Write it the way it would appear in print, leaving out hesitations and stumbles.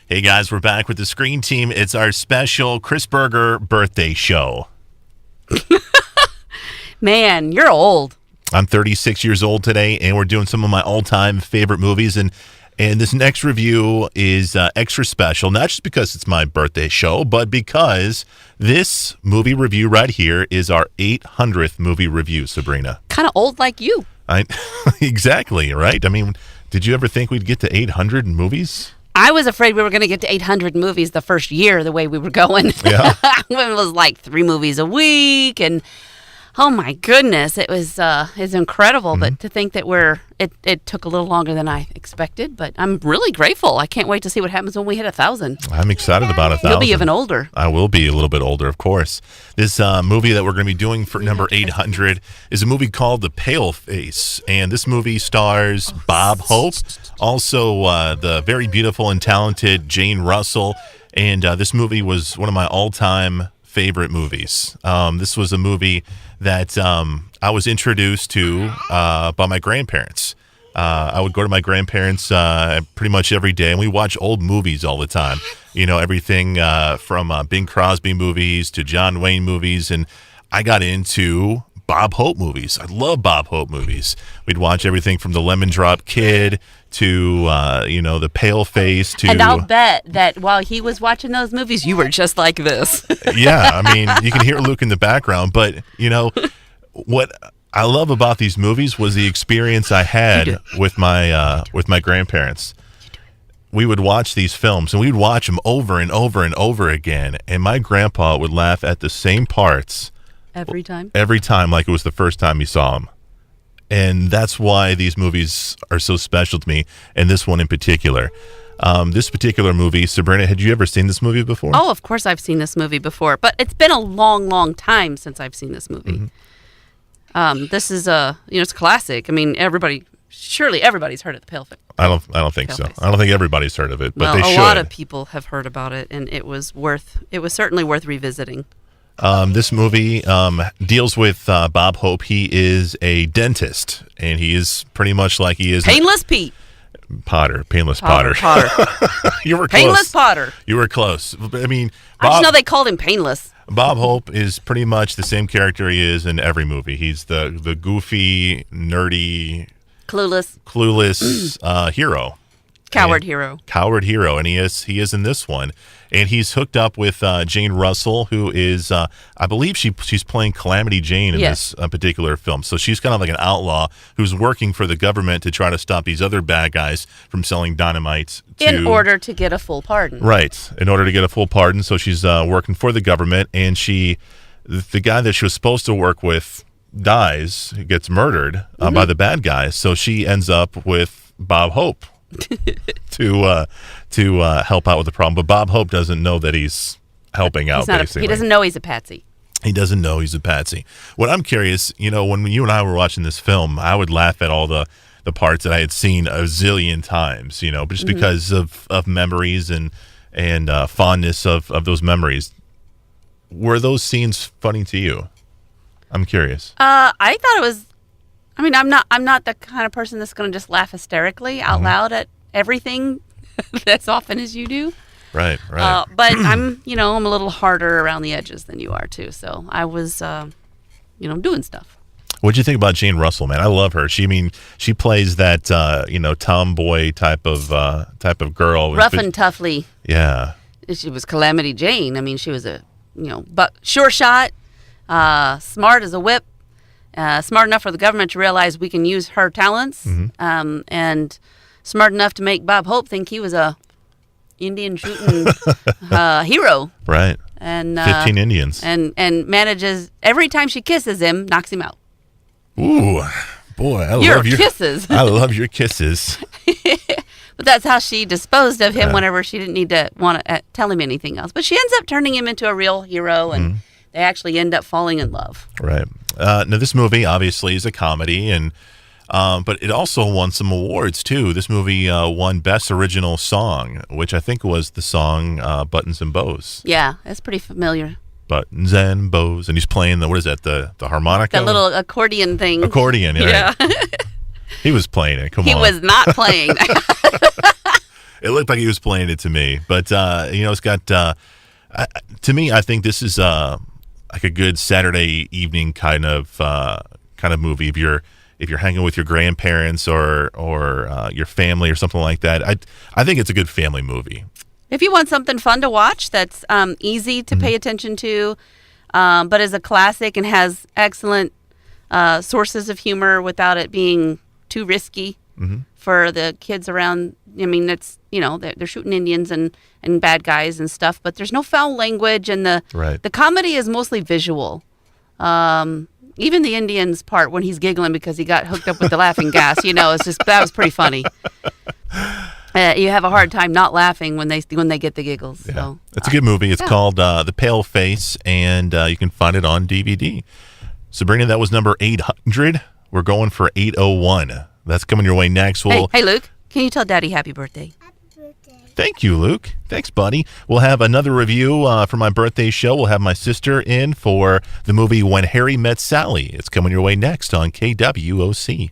Hey guys, we're back with the Screen Team. It's our special Chris Berger birthday show. Man, you're old. I'm 36 years old today, and we're doing some of my all-time favorite movies. And this next review is extra special, not just because it's my birthday show, but because this movie review right here is our 800th movie review, Sabrina. Kind of old like you. Exactly, right? I mean, did you ever think we'd get to 800 movies? I was afraid we were going to get to 800 movies the first year, the way we were going. Yeah. When it was like 3 movies a week, and oh my goodness, it's incredible. Mm-hmm. But to think that it took a little longer than I expected, but I'm really grateful. I can't wait to see what happens when we hit 1,000. I'm excited about 1,000. You'll be even older. I will be a little bit older, of course. This movie that we're going to be doing for number 800 is a movie called The Paleface, and this movie stars Bob Hope, also the very beautiful and talented Jane Russell, and this movie was one of my all-time favorite movies. This was a movie that I was introduced to by my grandparents. I would go to my grandparents pretty much every day, and we watch old movies all the time. You know, everything from Bing Crosby movies to John Wayne movies, and I got into Bob Hope movies. I love Bob Hope movies. We'd watch everything from The Lemon Drop Kid to, The Paleface to... And I'll bet that while he was watching those movies, you were just like this. Yeah, I mean, you can hear Luke in the background, but, what I love about these movies was the experience I had with my grandparents. We would watch these films, and we'd watch them over and over and over again, and my grandpa would laugh at the same parts Every time, like it was the first time he saw them. And that's why these movies are so special to me, and this one in particular. This particular movie, Sabrina, had you ever seen this movie before? Oh, of course I've seen this movie before, but it's been a long, long time since I've seen this movie. Mm-hmm. This is it's a classic. I mean, surely everybody's heard of The Paleface. I don't think so. I don't think everybody's heard of it, but they should. A lot of people have heard about it, and it was certainly worth revisiting. This movie deals with Bob Hope. He is a dentist, and he is pretty much like he is... Painless Pete. Painless Potter. You were close. Painless Potter. You were close. I mean, I just know they called him Painless. Bob Hope is pretty much the same character he is in every movie. He's the goofy, nerdy... Clueless hero. Coward hero, and he is in this one, and he's hooked up with Jane Russell, who is I believe she's playing Calamity Jane in this particular film. So she's kind of like an outlaw who's working for the government to try to stop these other bad guys from selling dynamite in order to get a full pardon. Right, in order to get a full pardon. So she's working for the government, and the guy that she was supposed to work with dies, gets murdered by the bad guys. So she ends up with Bob Hope to help out with the problem, but Bob Hope doesn't know that he's helping out. Basically, he doesn't know he's a patsy. He doesn't know he's a patsy. What I'm curious, when you and I were watching this film, I would laugh at all the parts that I had seen a zillion times, just because of memories and fondness of those memories. Were those scenes funny to you? I'm curious. I thought it was. I mean, I'm not the kind of person that's going to just laugh hysterically out loud at everything as often as you do. Right. But I'm a little harder around the edges than you are too. So I was, doing stuff. What'd you think about Jane Russell, man? I love her. She plays that, tomboy type of girl. Rough and toughly. Yeah. She was Calamity Jane. I mean, she was but sure shot, smart as a whip. Smart enough for the government to realize we can use her talents, and smart enough to make Bob Hope think he was a Indian shooting hero. Right. And 15 Indians. And manages, every time she kisses him, knocks him out. Ooh, boy, I love your kisses. I love your kisses. But that's how she disposed of him whenever she didn't need to want to tell him anything else. But she ends up turning him into a real hero, and they actually end up falling in love. Right. Now, this movie obviously is a comedy, and but it also won some awards too. This movie won Best Original Song, which I think was the song "Buttons and Bows." Yeah, that's pretty familiar. Buttons and bows, and he's playing the harmonica, that little accordion thing. Accordion, yeah. He was playing it. Come on, he was not playing. It looked like he was playing it to me, but it's got. To me, I think this is like a good Saturday evening kind of movie. If you're hanging with your grandparents or your family or something like that, I think it's a good family movie. If you want something fun to watch, that's easy to pay attention to, but is a classic and has excellent sources of humor without it being too risky for the kids around. I mean, it's they're shooting Indians and bad guys and stuff, but there's no foul language, and the comedy is mostly visual. Even the Indians part when he's giggling because he got hooked up with the laughing gas, it's just that was pretty funny. You have a hard time not laughing when they get the giggles. Yeah. So It's a good movie. It's called The Paleface, and you can find it on DVD. Sabrina, that was number 800. We're going for 801. That's coming your way next. Hey, Luke, can you tell Daddy happy birthday? Thank you, Luke. Thanks, buddy. We'll have another review for my birthday show. We'll have my sister in for the movie When Harry Met Sally. It's coming your way next on KWOC.